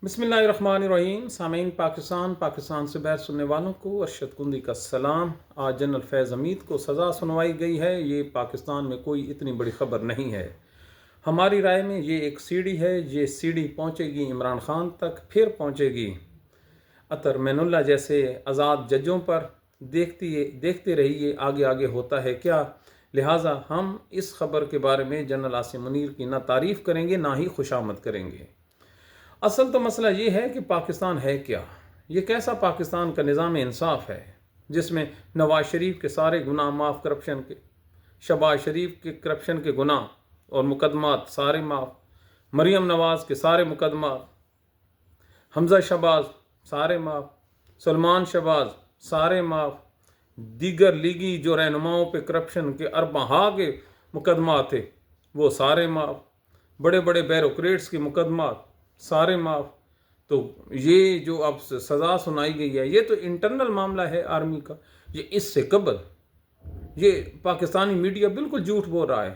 बिस्मिल्लाहिर्रहमानिर्रहीम। सामीन पाकिस्तान से बाहर सुनने वालों को अरशद कुंदी का सलाम। आज जनरल फैज़ हमीद को सज़ा सुनवाई गई है। ये पाकिस्तान में कोई इतनी बड़ी ख़बर नहीं है। हमारी राय में ये एक सीढ़ी है। ये सीढ़ी पहुँचेगी इमरान ख़ान तक, फिर पहुँचेगी अतर मैनुल्लाह जैसे आज़ाद जजों पर। देखते रहिए आगे आगे होता है क्या। लिहाजा हम इस ख़बर के बारे में जनरल आसिम मुनीर की ना तारीफ़ करेंगे ना ही खुशामद करेंगे। असल तो मसला ये है कि पाकिस्तान है क्या। ये कैसा पाकिस्तान का निज़ाम इंसाफ है जिसमें नवाज शरीफ के सारे गुनाह माफ़, करप्शन के, शहबाज शरीफ के करप्शन के गुनाह और मुकदमात सारे माफ़, मरियम नवाज़ के सारे मुकदमात, हमजा शहबाज सारे माफ़, सलमान शहबाज सारे माफ़, दीगर लीगी जो रहनुमाओं पे करप्शन के अरबहा के मुकदमा थे वो सारे माफ़, बड़े बड़े बैरोक्रेट्स के मुकदमात सारे माफ़। तो ये जो अब सज़ा सुनाई गई है ये तो इंटरनल मामला है आर्मी का। ये इससे कबल ये पाकिस्तानी मीडिया बिल्कुल झूठ बोल रहा है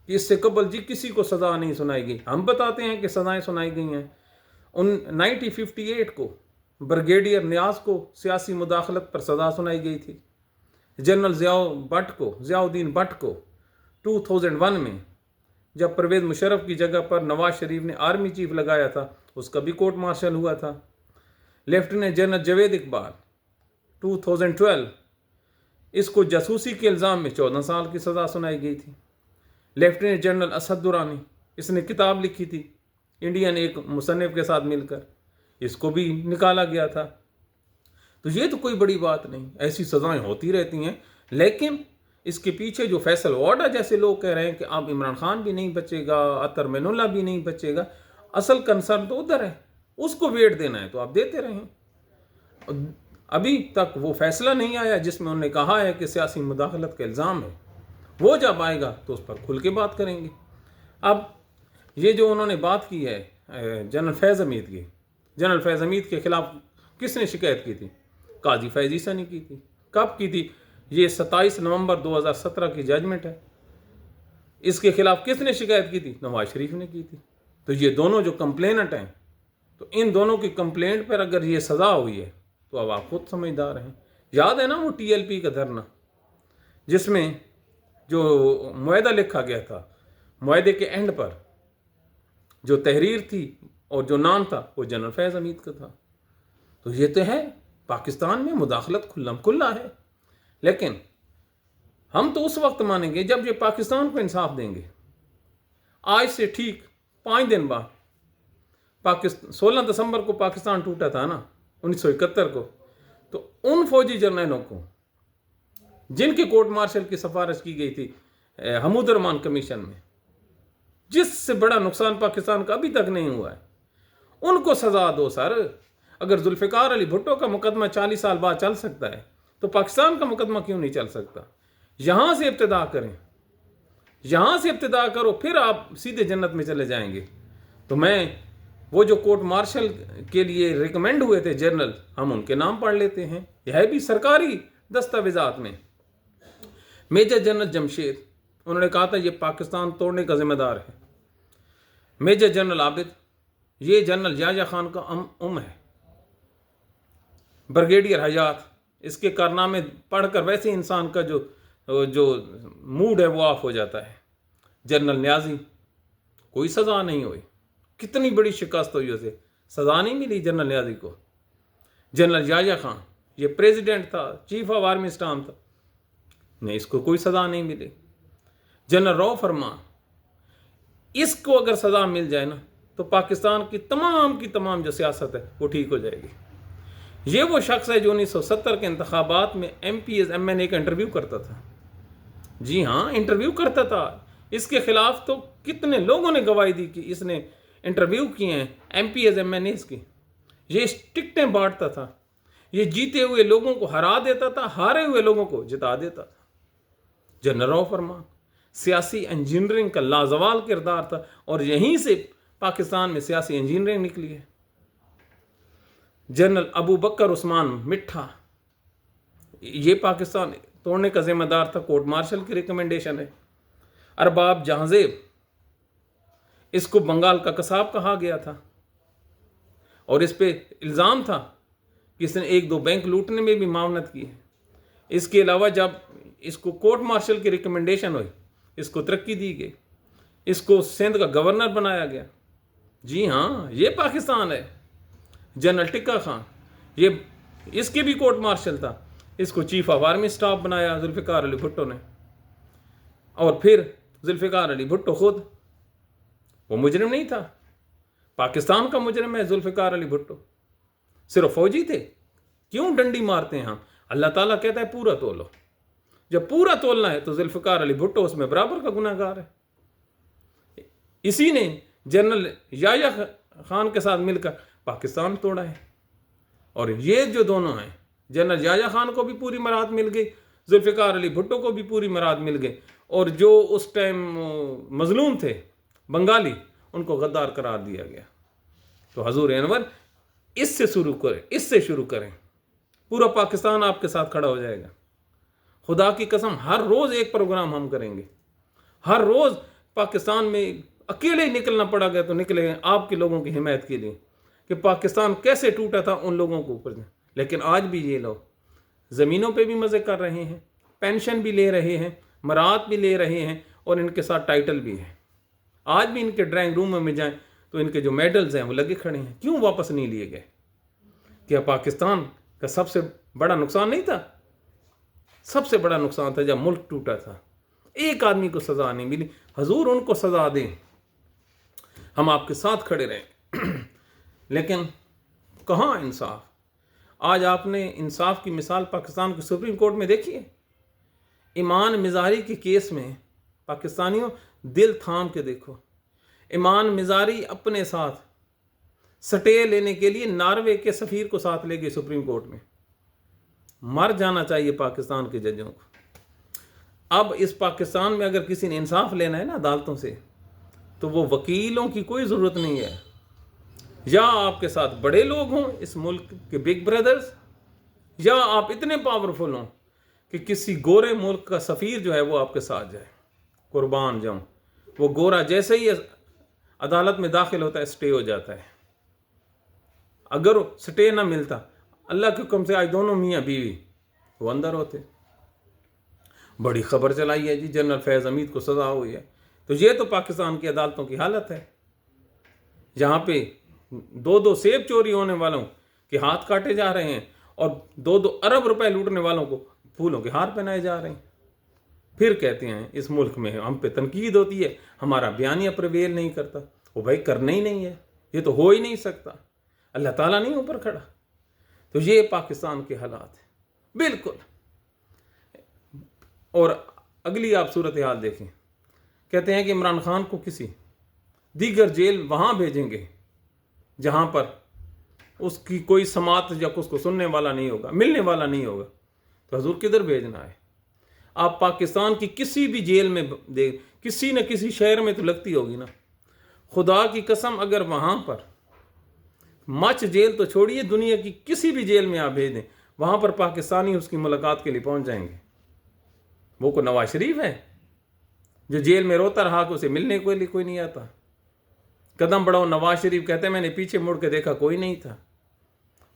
कि इससे कबल जी किसी को सज़ा नहीं सुनाई गई। हम बताते हैं कि सज़ाएं सुनाई गई हैं। 1958 को ब्रिगेडियर नियाज़ को सियासी मुदाखलत पर सज़ा सुनाई गई थी। जनरल ज़ियाउद्दीन भट्ट को 2001 में जब परवेज़ मुशर्रफ की जगह पर नवाज शरीफ ने आर्मी चीफ लगाया था उसका भी कोर्ट मार्शल हुआ था। लेफ्टिनेंट जनरल जावेद इकबाल 2012 इसको जासूसी के इल्ज़ाम में 14 साल की सज़ा सुनाई गई थी। लेफ्टिनेंट जनरल असद दुरानी, इसने किताब लिखी थी इंडियन एक मुसन्निफ के साथ मिलकर, इसको भी निकाला गया था। तो ये तो कोई बड़ी बात नहीं, ऐसी सज़ाएं होती रहती हैं। लेकिन इसके पीछे जो फैसल वाडा जैसे लोग कह रहे हैं कि अब इमरान खान भी नहीं बचेगा, अतर मैनुल्लाह भी नहीं बचेगा, असल कंसर्न तो उधर है। उसको वेट देना है तो आप देते रहें। अभी तक वो फैसला नहीं आया जिसमें उन्होंने कहा है कि सियासी मुदाखलत का इल्ज़ाम है। वो जब आएगा तो उस पर खुल के बात करेंगे। अब ये जो उन्होंने बात की है जनरल फैज़ हमीद के ख़िलाफ़ किसने शिकायत की थी? काजी फैज़ ईसा ने की थी। कब की थी? ये 27 नवंबर 2017 की जजमेंट है। इसके खिलाफ किसने शिकायत की थी? नवाज शरीफ ने की थी। तो ये दोनों जो कंप्लेनेंट हैं, तो इन दोनों की कंप्लेंट पर अगर ये सज़ा हुई है तो अब आप खुद समझदार हैं। याद है ना वो TLP का धरना जिसमें जो मुआहदा लिखा गया था, मुआहदे के एंड पर जो तहरीर थी और जो नाम था वो जनरल फैज़ हमीद का था। तो ये तो है पाकिस्तान में मुदाखलत खुल्लम खुल्ला है। लेकिन हम तो उस वक्त मानेंगे जब ये पाकिस्तान को इंसाफ देंगे। आज से ठीक 5 दिन बाद 16 दिसंबर को पाकिस्तान टूटा था ना 1971 को। तो उन फौजी जर्नलों को जिनके कोर्ट मार्शल की सिफारिश की गई थी हमूद रहमान कमीशन में, जिससे बड़ा नुकसान पाकिस्तान का अभी तक नहीं हुआ है, उनको सज़ा दो सर। अगर जुल्फ़िकार अली भुट्टो का मुकदमा 40 साल बाद चल सकता है तो पाकिस्तान का मुकदमा क्यों नहीं चल सकता? यहाँ से इब्तिदा करें, यहाँ से इब्तिदा करो, फिर आप सीधे जन्नत में चले जाएंगे। तो मैं वो जो कोर्ट मार्शल के लिए रिकमेंड हुए थे जनरल, हम उनके नाम पढ़ लेते हैं। यह भी सरकारी दस्तावेजात में। मेजर जनरल जमशेद, उन्होंने कहा था ये पाकिस्तान तोड़ने का जिम्मेदार है। मेजर जनरल आबिद, ये जनरल याह्या खान का है। ब्रिगेडियर हयात, इसके कारनामे पढ़कर वैसे इंसान का जो मूड है वो ऑफ हो जाता है। जनरल न्याजी, कोई सज़ा नहीं हुई, कितनी बड़ी शिकस्त हुई, उसे सज़ा नहीं मिली जनरल न्याजी को। जनरल याह्या खान, ये प्रेसिडेंट था, चीफ ऑफ आर्मी स्टाफ था, नहीं, इसको कोई सज़ा नहीं मिली। जनरल रऊफ फरमान, इसको अगर सज़ा मिल जाए ना तो पाकिस्तान की तमाम जो सियासत है वो ठीक हो जाएगी। ये वो शख्स है जो 1970 के इंतखाबात में MPs MNA का इंटरव्यू करता था। जी हाँ, इंटरव्यू करता था। इसके खिलाफ तो कितने लोगों ने गवाही दी कि इसने इंटरव्यू किए हैं MPs MNAs की। ये टिकटें बांटता था, ये जीते हुए लोगों को हरा देता था, हारे हुए लोगों को जिता देता था। जनरल रऊफ फरमान, सियासी इंजीनियरिंग का लाजवाल किरदार था और यहीं से पाकिस्तान में सियासी इंजीनियरिंग निकली है। जनरल अबू बकर उस्मान मिठा, ये पाकिस्तान तोड़ने का जिम्मेदार था, कोर्ट मार्शल की रिकमेंडेशन है। अरबाब जहांजेब, इसको बंगाल का कसाब कहा गया था। اور اس پہ الزام تھا کہ اس نے 1-2 بینک لوٹنے میں بھی معاونت کی ہے۔ اس کے علاوہ جب اس کو کورٹ مارشل کی ریکمنڈیشن ہوئی، اس کو ترقی دی گئی، اس کو سندھ کا گورنر بنایا گیا۔ جی ہاں، یہ پاکستان ہے۔ جنرل ٹکا خان، یہ اس کے بھی کورٹ مارشل تھا، اس کو چیف آف آرمی سٹاف بنایا ذوالفقار علی بھٹو نے۔ اور پھر ذوالفقار علی بھٹو خود وہ مجرم نہیں تھا، پاکستان کا مجرم ہے ذوالفقار علی بھٹو، صرف فوجی تھے۔ کیوں ڈنڈی مارتے ہیں ہم؟ اللہ تعالیٰ کہتا ہے پورا تولو۔ جب پورا تولنا ہے تو ذوالفقار علی بھٹو اس میں برابر کا گناہ گار ہے۔ اسی نے جنرل یحییٰ خان کے ساتھ مل کر پاکستان توڑا ہے۔ اور یہ جو دونوں ہیں، جنرل یحییٰ خان کو بھی پوری مراد مل گئی، ذوالفقار علی بھٹو کو بھی پوری مراد مل گئی، اور جو اس ٹائم مظلوم تھے بنگالی، ان کو غدار قرار دیا گیا۔ تو حضور انور اس سے شروع کریں، پورا پاکستان آپ کے ساتھ کھڑا ہو جائے گا۔ خدا کی قسم، ہر روز ایک پروگرام ہم کریں گے، ہر روز پاکستان میں اکیلے ہی نکلنا پڑا گیا تو نکلے گئے آپ کے لوگوں کی حمایت کے لیے، کہ پاکستان کیسے ٹوٹا تھا ان لوگوں کو اوپر۔ لیکن آج بھی یہ لوگ زمینوں پہ بھی مزے کر رہے ہیں، پینشن بھی لے رہے ہیں، مراد بھی لے رہے ہیں، اور ان کے ساتھ ٹائٹل بھی ہے۔ آج بھی ان کے ڈرائنگ روموں میں جائیں تو ان کے جو میڈلز ہیں وہ لگے کھڑے ہیں۔ کیوں واپس نہیں لیے گئے؟ کیا پاکستان کا سب سے بڑا نقصان نہیں تھا؟ سب سے بڑا نقصان تھا جب ملک ٹوٹا تھا، ایک آدمی کو سزا نہیں ملی۔ حضور ان کو سزا دیں، ہم آپ کے ساتھ کھڑے رہیں۔ لیکن کہاں انصاف؟ آج آپ نے انصاف کی مثال پاکستان کے سپریم کورٹ میں دیکھی ہے۔ ایمان مزاری کے کیس میں پاکستانیوں دل تھام کے دیکھو، ایمان مزاری اپنے ساتھ سٹے لینے کے لیے ناروے کے سفیر کو ساتھ لے گئے سپریم کورٹ میں۔ مر جانا چاہیے پاکستان کے ججوں کو۔ اب اس پاکستان میں اگر کسی نے انصاف لینا ہے نا عدالتوں سے، تو وہ وکیلوں کی کوئی ضرورت نہیں ہے۔ یا آپ کے ساتھ بڑے لوگ ہوں اس ملک کے بگ بردرز، یا آپ اتنے پاورفل ہوں کہ کسی گورے ملک کا سفیر جو ہے وہ آپ کے ساتھ جائے۔ قربان جاؤں، وہ گورا جیسے ہی عدالت میں داخل ہوتا ہے سٹے ہو جاتا ہے۔ اگر سٹے نہ ملتا، اللہ کے حکم سے آج دونوں میاں بیوی وہ اندر ہوتے۔ بڑی خبر چلائی ہے جی، جنرل فیض حمید کو سزا ہوئی ہے۔ تو یہ تو پاکستان کی عدالتوں کی حالت ہے، جہاں پہ 2 سیب چوری ہونے والوں کے ہاتھ کاٹے جا رہے ہیں، اور 2 ارب روپے لوٹنے والوں کو پھولوں کے ہار پہنائے جا رہے ہیں۔ پھر کہتے ہیں اس ملک میں ہم پہ تنقید ہوتی ہے، ہمارا بیانیہ پرویل نہیں کرتا۔ وہ بھائی کرنا ہی نہیں ہے، یہ تو ہو ہی نہیں سکتا، اللہ تعالیٰ نہیں اوپر کھڑا۔ تو یہ پاکستان کے حالات ہیں بالکل۔ اور اگلی آپ صورتحال دیکھیں، کہتے ہیں کہ عمران خان کو کسی دیگر جیل وہاں بھیجیں گے جہاں پر اس کی کوئی سماعت یا اس کو سننے والا نہیں ہوگا، ملنے والا نہیں ہوگا۔ تو حضور کدھر بھیجنا ہے؟ آپ پاکستان کی کسی بھی جیل میں کسی نہ کسی شہر میں تو لگتی ہوگی نا۔ خدا کی قسم، اگر وہاں پر مچ جیل تو چھوڑیے، دنیا کی کسی بھی جیل میں آپ بھیج دیں، وہاں پر پاکستانی اس کی ملاقات کے لیے پہنچ جائیں گے۔ وہ کو نواز شریف ہے جو جیل میں روتا رہا کہ اسے ملنے کے لیے کوئی نہیں آتا۔ قدم بڑھاؤ، نواز شریف کہتے ہیں میں نے پیچھے مڑ کے دیکھا کوئی نہیں تھا۔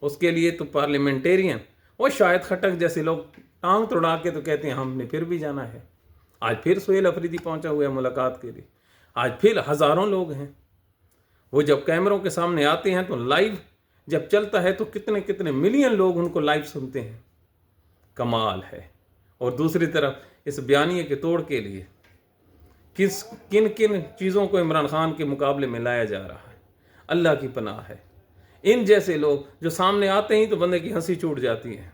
اس کے لیے تو پارلیمنٹیرین، وہ شاہد خٹک جیسے لوگ ٹانگ توڑا کے تو کہتے ہیں ہم نے پھر بھی جانا ہے۔ آج پھر سہیل افریدی پہنچا ہوا ہے ملاقات کے لیے، آج پھر ہزاروں لوگ ہیں۔ وہ جب کیمروں کے سامنے آتے ہیں تو لائیو جب چلتا ہے تو کتنے کتنے ملین لوگ ان کو لائیو سنتے ہیں۔ کمال ہے۔ اور دوسری طرف اس بیانیے کے توڑ کے لیے کن کن چیزوں کو عمران خان کے مقابلے میں لایا جا رہا ہے، اللہ کی پناہ ہے۔ ان جیسے لوگ جو سامنے آتے ہیں تو بندے کی ہنسی چھوٹ جاتی ہے۔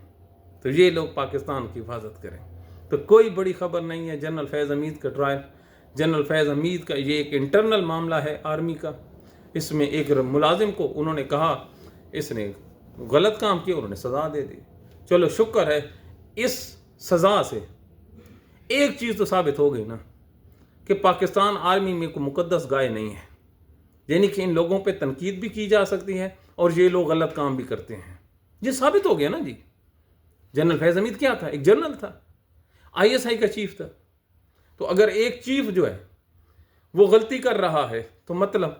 تو یہ لوگ پاکستان کی حفاظت کریں۔ تو کوئی بڑی خبر نہیں ہے جنرل فیض حمید کا ٹرائل۔ جنرل فیض حمید کا یہ ایک انٹرنل معاملہ ہے آرمی کا۔ اس میں ایک ملازم کو انہوں نے کہا اس نے غلط کام کیا، انہوں نے سزا دے دی۔ چلو شکر ہے، اس سزا سے ایک چیز تو ثابت ہو گئی نا کہ پاکستان آرمی میں کوئی مقدس گائے نہیں ہے، یعنی کہ ان لوگوں پہ تنقید بھی کی جا سکتی ہے اور یہ لوگ غلط کام بھی کرتے ہیں۔ یہ ثابت ہو گیا نا جی۔ جنرل فیض حمید کیا تھا؟ ایک جنرل تھا، ISI کا چیف تھا۔ تو اگر ایک چیف جو ہے وہ غلطی کر رہا ہے تو مطلب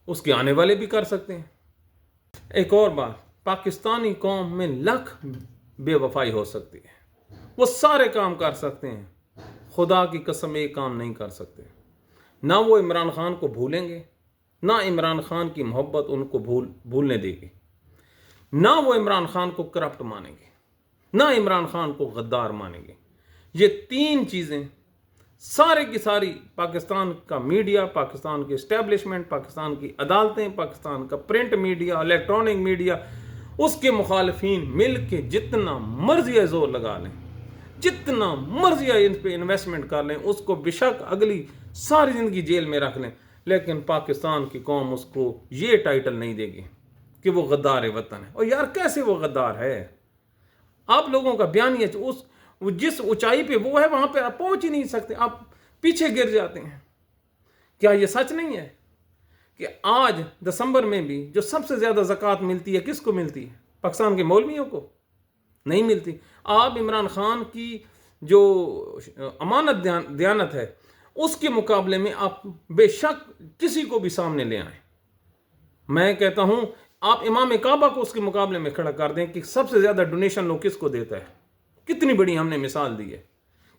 اس کے آنے والے بھی کر سکتے ہیں۔ एक और बात, पाकिस्तानी कौम में लाख बेवफाई हो सकती है, वो सारे काम कर सकते हैं, खुदा की कसम एक काम नहीं कर सकते। ना वो इमरान खान को भूलेंगे, ना इमरान खान की मोहब्बत उनको भूलने देगी, ना वो इमरान खान को करप्ट मानेंगे, ना इमरान खान को गद्दार मानेंगे। ये तीन चीज़ें सारे की सारी पाकिस्तान का मीडिया, पाकिस्तान की इस्टेब्लिशमेंट, पाकिस्तान की अदालतें, पाकिस्तान का प्रिंट मीडिया, इलेक्ट्रॉनिक मीडिया, उसके मुखालफीन मिल के जितना मर्जी जोर लगा लें, जितना मर्जी इन पे इन्वेस्टमेंट कर लें, उसको बेशक अगली सारी ज़िंदगी जेल में रख लें, लेकिन पाकिस्तान की कौम उसको ये टाइटल नहीं देगी कि वो गद्दार वतन है। और यार कैसे वो गद्दार है? आप लोगों का बयान ये वो जिस ऊंचाई पे वो है वहां पे आप पहुंच ही नहीं सकते, आप पीछे गिर जाते हैं। क्या ये सच नहीं है कि आज दिसंबर में भी जो सबसे ज्यादा ज़कात मिलती है किसको मिलती है? पाकिस्तान के मौलवियों को नहीं मिलती। आप इमरान खान की जो अमानत दयानत है उसके मुकाबले में आप बेशक किसी को भी सामने ले आए। मैं कहता हूं आप इमाम काबा को उसके मुकाबले में खड़ा कर दें कि सबसे ज्यादा डोनेशन लोग किसको देता है। कितनी बड़ी हमने मिसाल दी है।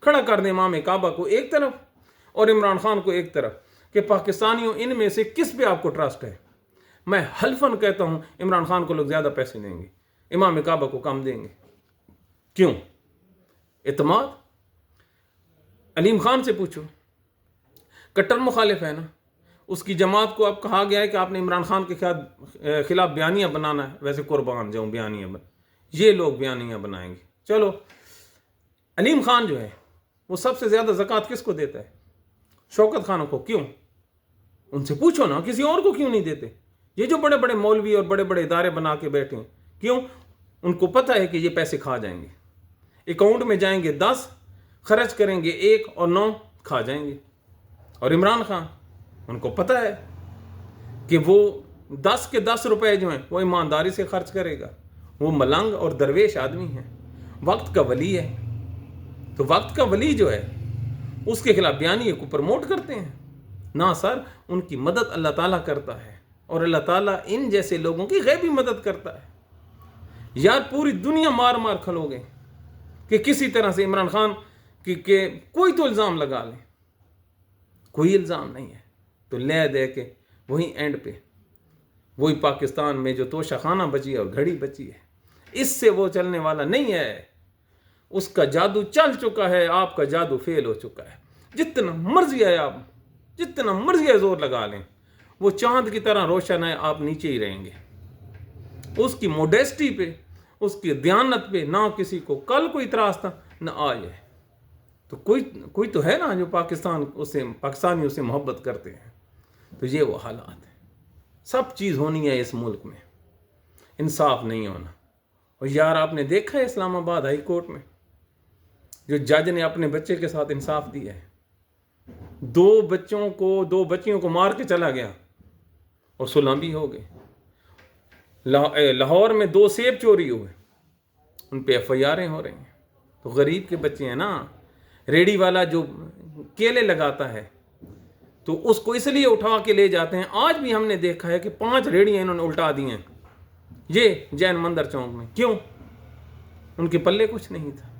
खड़ा कर दें इमाम काबा को एक तरफ और इमरान खान को एक तरफ कि पाकिस्तानियों इनमें से किस पे आपको ट्रस्ट है। मैं हल्फन कहता हूं इमरान खान को लोग ज्यादा पैसे देंगे, इमाम काबा को कम देंगे। क्यों? इत्माद। अलीम खान से पूछो, कट्टर मुखालिफ है ना, उसकी जमात को अब कहा गया है कि आपने इमरान खान के खिलाफ बयानियाँ बनाना है। वैसे कुर्बान जाऊँ बयानियाँ ये लोग बयानियाँ बनाएंगे। चलो, अलीम खान जो है वो सबसे ज़्यादा ज़कात किसको देता है? शौकत खानों को। क्यों? उनसे पूछो ना, किसी और को क्यों नहीं देते? ये जो बड़े बड़े मौलवी और बड़े बड़े इदारे बना के बैठे हैं, क्यों? उनको पता है कि ये पैसे खा जाएंगे, अकाउंट में जाएंगे 10, खर्च करेंगे 1 और 9 खा जाएंगे। और इमरान खान, उनको पता है कि वो 10 के 10 रुपए जो हैं वो ईमानदारी से खर्च करेगा। वो मलंग और दरवेश आदमी है, वक्त का वली है। तो वक्त का वली जो है उसके खिलाफ बयानी को प्रमोट करते हैं ना सर। उनकी मदद अल्लाह ताला करता है और अल्लाह ताला इन जैसे लोगों की गैबी मदद करता है। यार पूरी दुनिया मार मार खलोगे कि किसी तरह से इमरान खान के कोई तो इल्ज़ाम लगा लें, कोई इल्ज़ाम नहीं है। तो ले दे के वही एंड पे वही पाकिस्तान में जो तोशा खाना बची है और घड़ी बची है, इससे वो चलने वाला नहीं है। उसका जादू चल चुका है, आपका जादू फेल हो चुका है। जितना मर्जी है आप, जितना मर्जी है जोर लगा लें, वो चांद की तरह रोशन है, आप नीचे ही रहेंगे। उसकी मोडेस्टी पे, उसकी दयानत पे ना किसी को कल कोई इतराज था ना आज है। तो कोई तो है ना जो पाकिस्तानी उससे मोहब्बत करते हैं। तो ये वो हालात है। सब चीज़ होनी है इस मुल्क में, इंसाफ नहीं होना। और यार आपने देखा है इस्लामाबाद हाई कोर्ट में जो जज ने अपने बच्चे के साथ इंसाफ दिया है। 2 बच्चियों को मार के चला गया और सुलह भी हो गए। लाहौर में 2 सेब चोरी हुए, उन पे FIR हो रही हैं। तो गरीब के बच्चे हैं ना। रेडी वाला जो केले लगाता है तो उसको इसलिए उठा के ले जाते हैं। आज भी हमने देखा है कि 5 रेडियाँ इन्होंने उल्टा दी हैं ये जैन मंदिर चौक में। क्यों? उनके पल्ले कुछ नहीं था।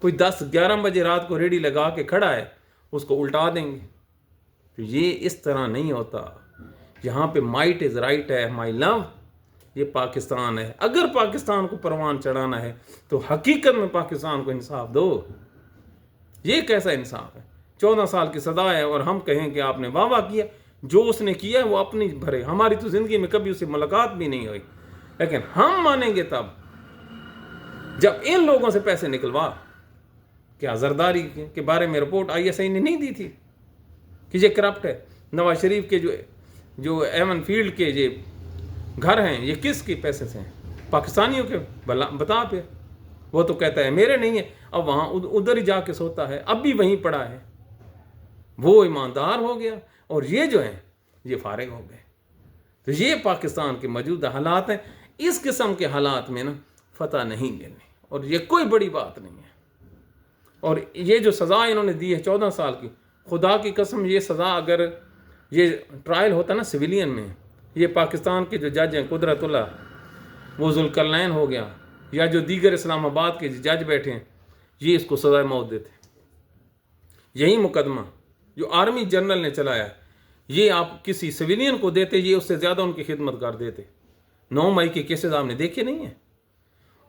कोई 10-11 बजे रात को रेडी लगा के खड़ा है, उसको उल्टा देंगे। तो ये इस तरह नहीं होता। यहाँ पे माइट इज़ राइट है, माई लव। ये पाकिस्तान है। अगर पाकिस्तान को परवान चढ़ाना है तो हकीकत में पाकिस्तान को इंसाफ दो। ये कैसा इंसाफ है? 14 साल की सजा है और हम कहें कि आपने वाह वाह किया। जो उसने किया है वो अपनी भरे। हमारी तो ज़िंदगी में कभी उससे मुलाकात भी नहीं हुई, लेकिन हम मानेंगे तब जब इन लोगों से पैसे निकलवा। क्या जरदारी के बारे में रिपोर्ट ISI ने नहीं दी थी कि ये करप्ट है? नवाज शरीफ के जो एवन फील्ड के ये घर हैं ये किसके पैसे से हैं? पाकिस्तानियों के। बता पे। वो तो कहता है मेरे नहीं है, अब वहाँ उधर ही जाके सोता है, अब भी वहीं पड़ा है। वो ईमानदार हो गया और ये जो है ये फारिग हो गए। तो ये पाकिस्तान के मौजूदा हालात हैं। इस किस्म के हालात में ना फतह नहीं मिलनी और ये कोई बड़ी बात नहीं है। और ये जो सज़ा इन्होंने दी है 14 साल की, खुदा की कसम ये सज़ा अगर ये ट्रायल होता ना सिविलियन में, یہ پاکستان کے جو جج ہیں قدرت اللہ، وہ ذوالقرنین ہو گیا، یا جو دیگر اسلام آباد کے جج بیٹھے ہیں، یہ اس کو سزائے موت دیتے. یہی مقدمہ جو آرمی جنرل نے چلایا ہے، یہ آپ کسی سویلین کو دیتے، یہ اس سے زیادہ ان کی خدمت کر دیتے. 9 مئی کے کیسز آپ نے دیکھے نہیں ہیں؟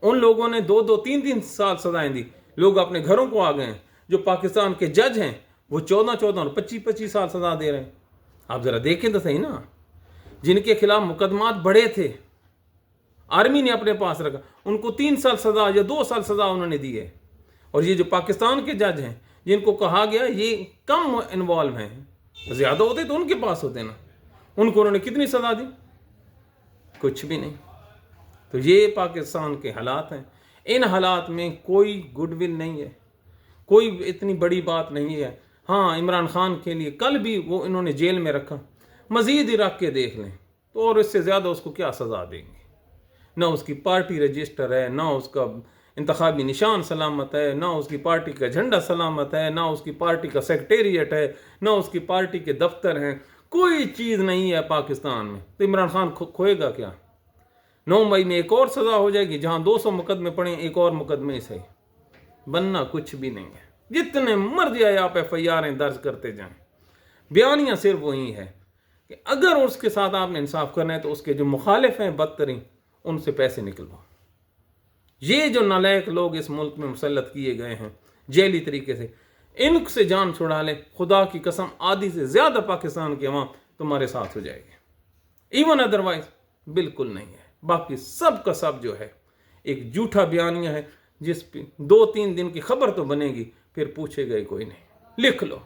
ان لوگوں نے 2-2 3-3 سال سزائیں دی. لوگ اپنے گھروں کو آ گئے ہیں. جو پاکستان کے جج ہیں وہ 14-14 اور 25-25 سال سزا دے رہے ہیں. آپ ذرا دیکھیں تو صحیح نا. جن کے خلاف مقدمات بڑے تھے، آرمی نے اپنے پاس رکھا، ان کو 3 سال سزا یا 2 سال سزا انہوں نے دی ہے. اور یہ جو پاکستان کے جج ہیں جن کو کہا گیا یہ کم انوالو ہیں، زیادہ ہوتے تو ان کے پاس ہوتے نا، ان کو انہوں نے کتنی سزا دی؟ کچھ بھی نہیں. تو یہ پاکستان کے حالات ہیں. ان حالات میں کوئی گڈ ول نہیں ہے، کوئی اتنی بڑی بات نہیں ہے. ہاں، عمران خان کے لیے کل بھی وہ انہوں نے جیل میں رکھا، مزید ہی رکھ کے دیکھ لیں تو اور اس سے زیادہ اس کو کیا سزا دیں گے. نہ اس کی پارٹی رجسٹر ہے، نہ اس کا انتخابی نشان سلامت ہے، نہ اس کی پارٹی کا جھنڈا سلامت ہے، نہ اس کی پارٹی کا سیکریٹریٹ ہے، نہ اس کی پارٹی کے دفتر ہیں. کوئی چیز نہیں ہے پاکستان میں. تو عمران خان کھوئے گا کیا؟ 9 مئی میں ایک اور سزا ہو جائے گی، جہاں 200 مقدمے پڑیں، ایک اور مقدمے سے بننا کچھ بھی نہیں ہے. جتنے مرضی آئے آپ FIR درج کرتے جائیں. بیانیہ صرف وہی ہے کہ اگر اس کے ساتھ آپ نے انصاف کرنا ہے تو اس کے جو مخالف ہیں بدترین، ان سے پیسے نکلواؤ. یہ جو نالائق لوگ اس ملک میں مسلط کیے گئے ہیں جیلی طریقے سے، ان سے جان چھڑا لیں. خدا کی قسم آدھی سے زیادہ پاکستان کی عوام تمہارے ساتھ ہو جائے گی. ایون ادروائز بالکل نہیں ہے. باقی سب کا سب جو ہے ایک جھوٹا بیانیہ ہے، جس پہ 2-3 دن کی خبر تو بنے گی، پھر پوچھے گئے کوئی نہیں. لکھ لو،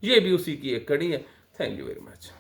یہ بھی اسی کی ایک کڑی ہے. Thank you very much.